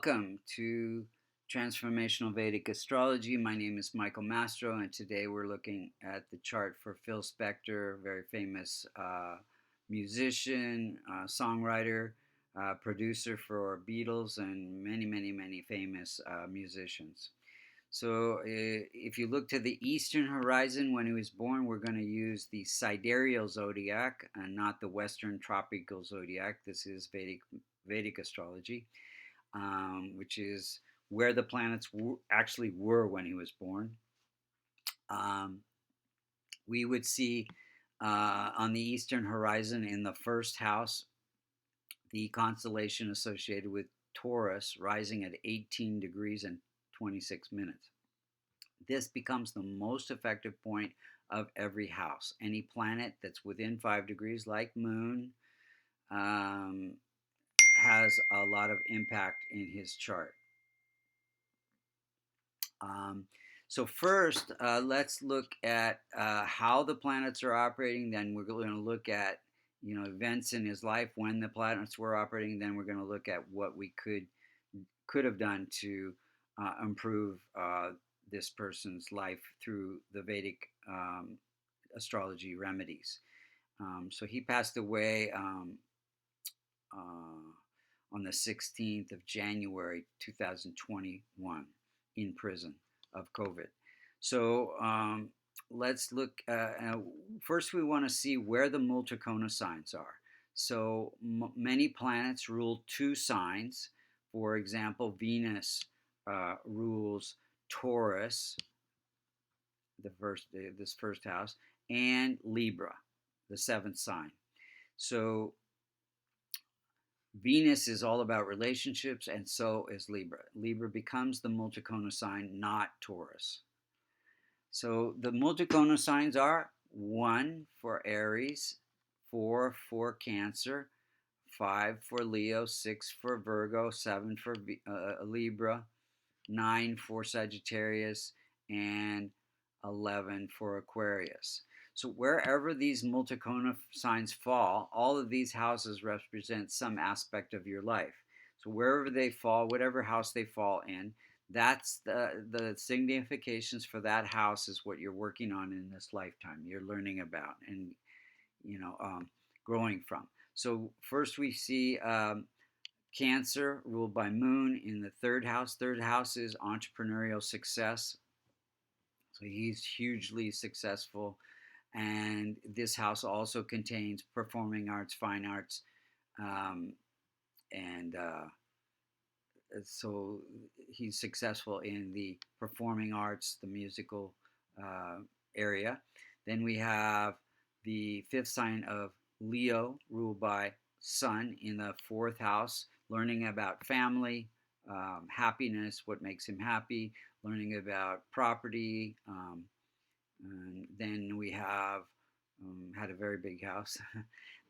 Welcome to Transformational Vedic Astrology. My name is Michael Mastro, and today we're looking at the chart for Phil Spector, very famous musician, songwriter, producer for Beatles, and many famous musicians. So, if you look to the eastern horizon when he was born, we're going to use the sidereal zodiac and not the western tropical zodiac. This is Vedic astrology, which is where the planets actually were when he was born. Um, we would see on the eastern horizon in the first house the constellation associated with Taurus rising at 18 degrees and 26 minutes. This becomes the most effective point of every house. Any planet that's within 5 degrees, like Moon, um, has a lot of impact in his chart. Um, so first, let's look at how the planets are operating. Then we're going to look at events in his life when the planets were operating. Then we're going to look at what we could have done to improve this person's life through the Vedic astrology remedies. So he passed away on the 16th of January 2021 in prison of COVID. So let's look. First, we want to see where the multikona signs are. So many planets rule two signs. For example, Venus rules Taurus, this first house, and Libra, the seventh sign. So Venus is all about relationships, and so is Libra. Libra becomes the multikona sign, not Taurus. So the multikona signs are 1 for Aries, 4 for Cancer, 5 for Leo, 6 for Virgo, 7 for Libra, 9 for Sagittarius, and 11 for Aquarius. So wherever these multikona signs fall, all of these houses represent some aspect of your life. So wherever they fall, whatever house they fall in, that's the significations for that house is what you're working on in this lifetime. You're learning about and growing from. So first we see Cancer, ruled by Moon, in the third house. Third house is entrepreneurial success. So he's hugely successful. And this house also contains performing arts, fine arts, and so he's successful in the performing arts, the musical area. Then we have the fifth sign of Leo, ruled by Sun, in the fourth house, learning about family, happiness, what makes him happy, learning about property. And then we have had a very big house.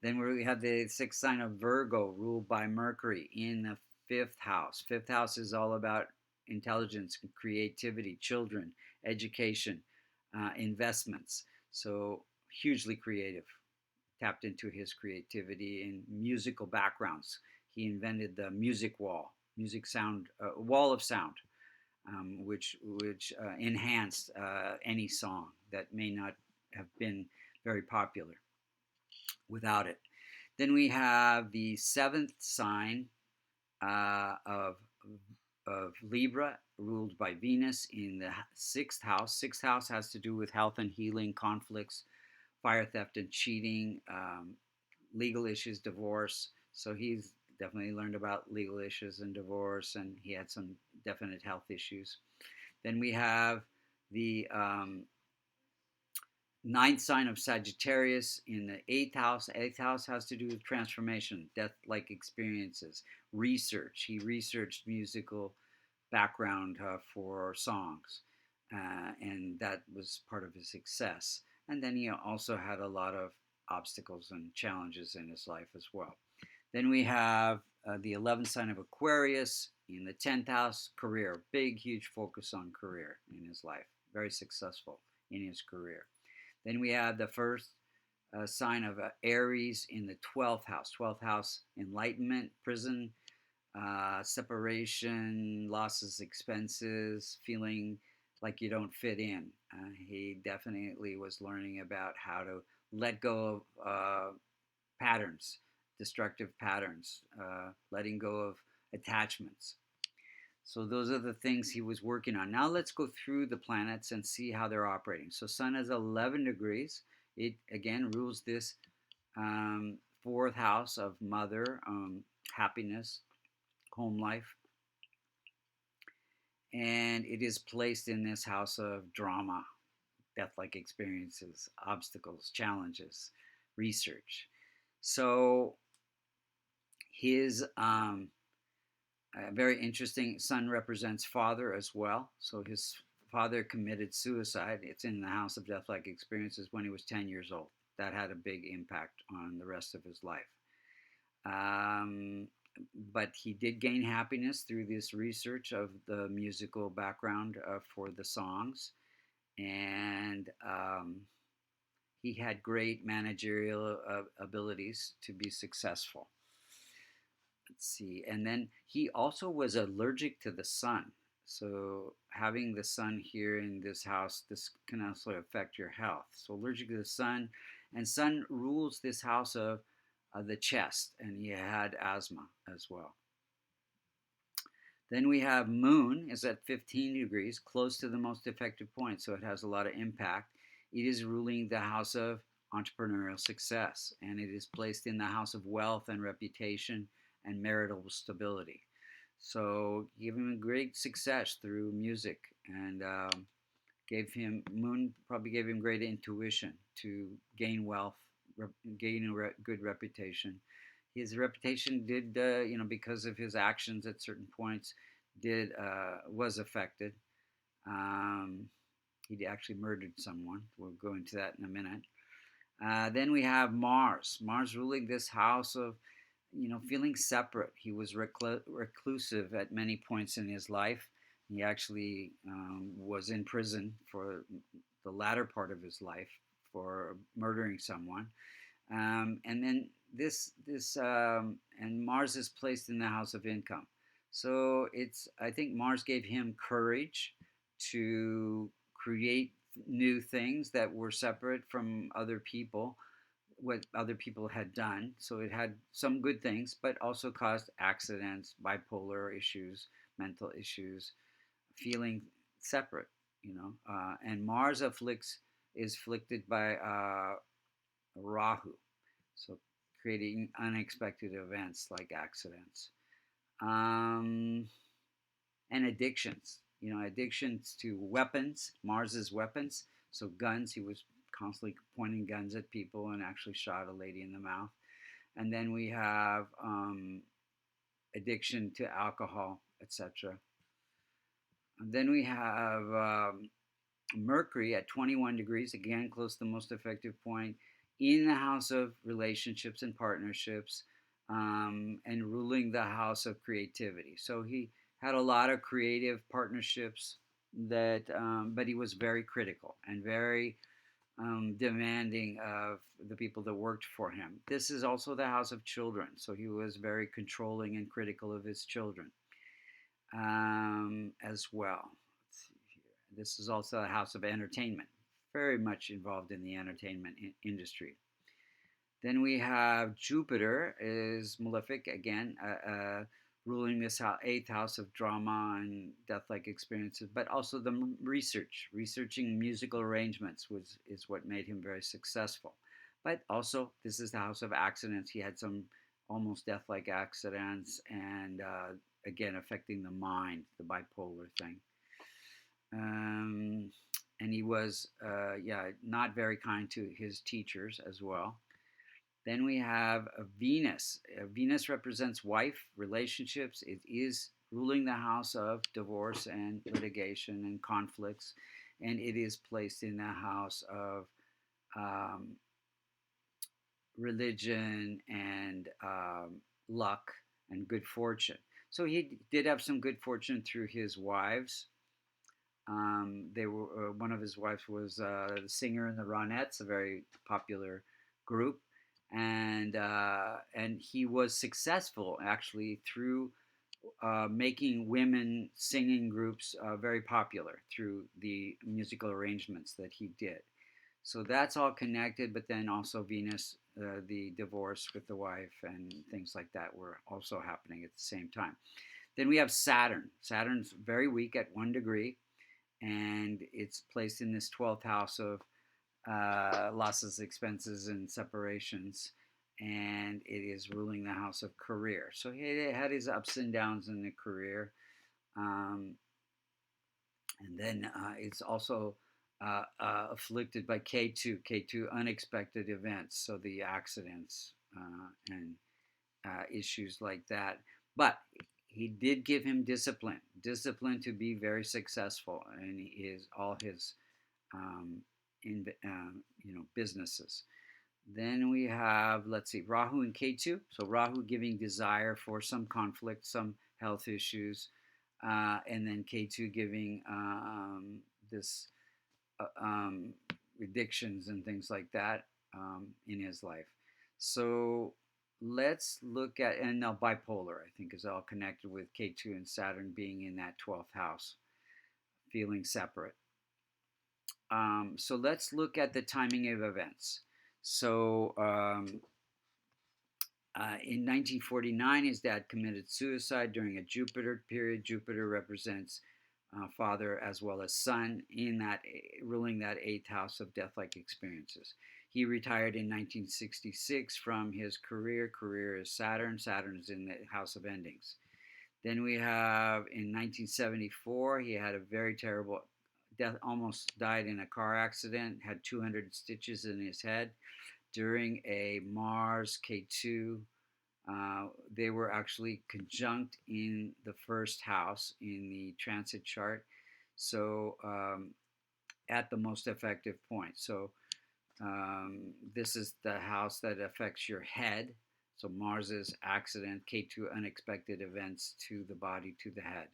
Then we have the sixth sign of Virgo, ruled by Mercury, in the fifth house. Fifth house is all about intelligence, creativity, children, education, investments. So hugely creative. Tapped into his creativity in musical backgrounds. He invented the music wall, music sound, wall of sound, which enhanced any song that may not have been very popular without it. Then we have the seventh sign of Libra, ruled by Venus in the sixth house. Sixth house has to do with health and healing, conflicts, fire, theft, and cheating, legal issues, divorce. So he's definitely learned about legal issues and divorce, and he had some definite health issues. Then we have the ninth sign of Sagittarius in the eighth house. Eighth house has to do with transformation, death-like experiences, research. He researched musical background for songs, and that was part of his success. And then he also had a lot of obstacles and challenges in his life as well. Then we have the 11th sign of Aquarius in the 10th house, career. Big, huge focus on career in his life. Very successful in his career. Then we have the first sign of Aries in the 12th house. 12th house, enlightenment, prison, separation, losses, expenses, feeling like you don't fit in. He definitely was learning about how to let go of patterns, destructive patterns, letting go of attachments. So those are the things he was working on. Now let's go through the planets and see how they're operating. So Sun is 11 degrees. It again rules this fourth house of mother, happiness, home life, and it is placed in this house of drama, death-like experiences, obstacles, challenges, research. So his very interesting. Sun represents father as well. So his father committed suicide. It's in the house of death-like experiences when he was 10 years old. That had a big impact on the rest of his life. Um, but he did gain happiness through this research of the musical background for the songs, and he had great managerial abilities to be successful. Let's see. And then he also was allergic to the sun. So having the sun here in this house, this can also affect your health. So allergic to the sun, and sun rules this house of the chest, and he had asthma as well. Then we have moon is at 15 degrees, close to the most effective point, so it has a lot of impact. It is ruling the house of entrepreneurial success, and it is placed in the house of wealth and reputation and marital stability. So gave him great success through music, and gave him moon probably gave him great intuition to gain wealth, gain a good reputation. His reputation did, because of his actions at certain points, did was affected. Um, he actually murdered someone. We'll go into that in a minute. Then we have Mars. Mars ruling this house of, feeling separate. He was reclusive at many points in his life. He actually was in prison for the latter part of his life for murdering someone. And then and Mars is placed in the house of income. So I think Mars gave him courage to create new things that were separate from other people, what other people had done. So it had some good things, but also caused accidents, bipolar issues, mental issues, feeling separate, and Mars is afflicted by Rahu, so creating unexpected events like accidents, um, and addictions. Addictions to weapons. Mars's weapons, so guns. He was constantly pointing guns at people and actually shot a lady in the mouth. And then we have addiction to alcohol, etc. And then we have Mercury at 21 degrees, again, close to the most effective point, in the house of relationships and partnerships, and ruling the house of creativity. So he had a lot of creative partnerships but he was very critical and very demanding of the people that worked for him. This is also the house of children, so he was very controlling and critical of his children as well. Let's see here. This is also a house of entertainment, very much involved in the entertainment industry. Then we have Jupiter is malefic again, ruling this eighth house of drama and death-like experiences, but also the researching musical arrangements is what made him very successful. But also, this is the house of accidents. He had some almost death-like accidents, and again affecting the mind, the bipolar thing. And he was, not very kind to his teachers as well. Then we have Venus. Venus represents wife, relationships. It is ruling the house of divorce and litigation and conflicts. And it is placed in the house of religion and luck and good fortune. So he did have some good fortune through his wives. They were one of his wives was the singer in the Ronettes, a very popular group. And he was successful actually through making women singing groups very popular through the musical arrangements that he did. So that's all connected, but then also Venus, the divorce with the wife, and things like that were also happening at the same time. Then we have Saturn. Saturn's very weak at 1 degree, and it's placed in this 12th house of losses, expenses, and separations. And it is ruling the house of career. So he had his ups and downs in the career. Um, and then it's also afflicted by K2, K2 unexpected events. So the accidents and issues like that. But he did give him discipline, discipline to be very successful in all his um, businesses. Then we have, let's see, Rahu and Ketu. So Rahu giving desire for some conflict, some health issues, and then Ketu giving this addictions and things like that in his life. So let's look at, and now bipolar, I think, is all connected with K2 and Saturn being in that 12th house, feeling separate. So let's look at the timing of events. So in 1949, his dad committed suicide during a Jupiter period. Jupiter represents father as well as son in that ruling that 8th house of death-like experiences. He retired in 1966 from his career. Career is Saturn. Saturn is in the house of endings. Then we have in 1974, he had a very terrible death, almost died in a car accident, had 200 stitches in his head during a Mars K2. They were actually conjunct in the first house in the transit chart. So at the most effective point. So this is the house that affects your head. So Mars is accident, K2 unexpected events to the body, to the head.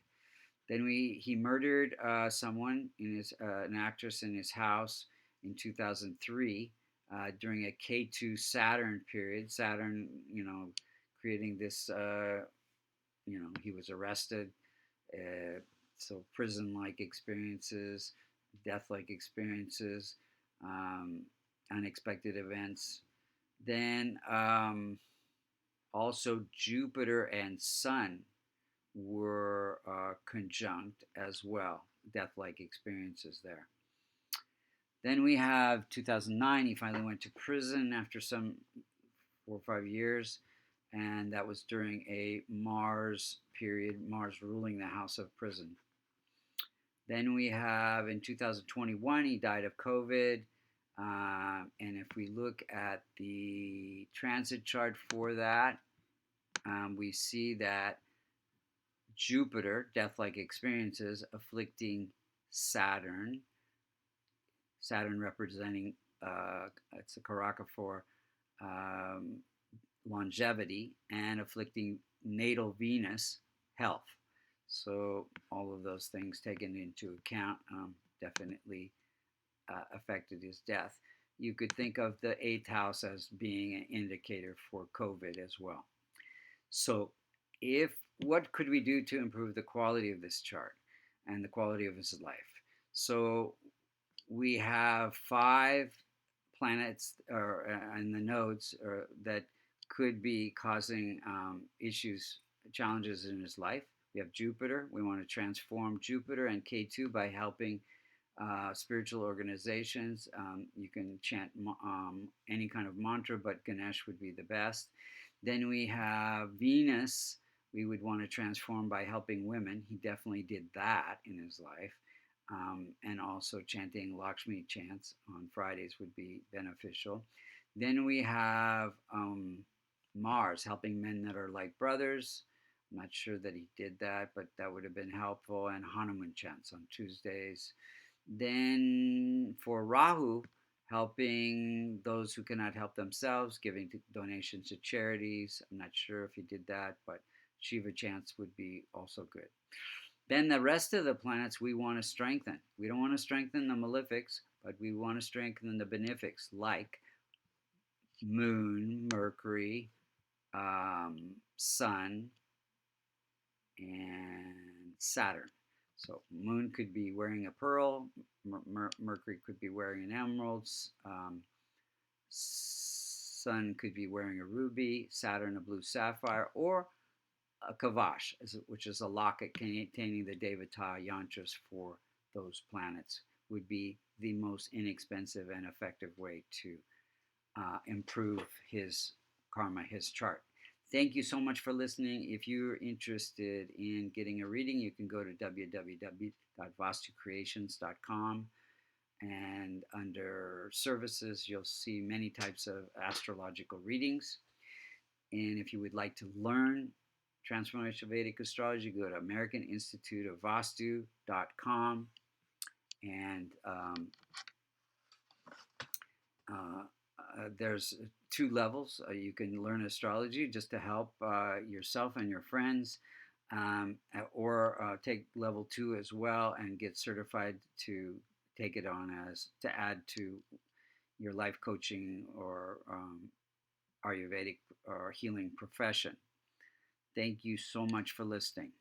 Then he murdered someone an actress in his house in 2003 during a K2 Saturn period. Saturn, creating this, he was arrested. So prison-like experiences, death-like experiences, unexpected events. Then also Jupiter and Sun were conjunct as well, death-like experiences there. Then we have 2009, he finally went to prison after some 4 or 5 years, and that was during a Mars period, Mars ruling the house of prison. Then we have in 2021, he died of COVID. And if we look at the transit chart for that, we see that Jupiter, death-like experiences, afflicting Saturn. Saturn representing, it's a karaka for longevity, and afflicting natal Venus, health. So all of those things taken into account definitely affected his death. You could think of the 8th house as being an indicator for COVID as well. So what could we do to improve the quality of this chart and the quality of his life? So we have 5 planets and the nodes that could be causing issues, challenges in his life. We have Jupiter. We want to transform Jupiter and K2 by helping spiritual organizations. You can chant any kind of mantra, but Ganesh would be the best. Then we have Venus. We would want to transform by helping women. He definitely did that in his life. And also chanting Lakshmi chants on Fridays would be beneficial. Then we have Mars, helping men that are like brothers. I'm not sure that he did that, but that would have been helpful. And Hanuman chants on Tuesdays. Then for Rahu, helping those who cannot help themselves, giving donations to charities. I'm not sure if he did that, but Shiva chants would be also good. Then the rest of the planets we want to strengthen. We don't want to strengthen the malefics, but we want to strengthen the benefics, like Moon, Mercury, Sun, and Saturn. So Moon could be wearing a pearl, Mercury could be wearing an emerald, Sun could be wearing a ruby, Saturn a blue sapphire, or a kavash, which is a locket containing the Devata yantras for those planets, would be the most inexpensive and effective way to improve his karma, his chart. Thank you so much for listening. If you're interested in getting a reading, you can go to www.vastucreations.com, and under services, you'll see many types of astrological readings. And if you would like to learn Transformational Vedic Astrology, go to American Institute of Vastu.com, and there's two levels. You can learn astrology just to help yourself and your friends, or take level 2 as well and get certified to take it on as to add to your life coaching or Ayurvedic or healing profession. Thank you so much for listening.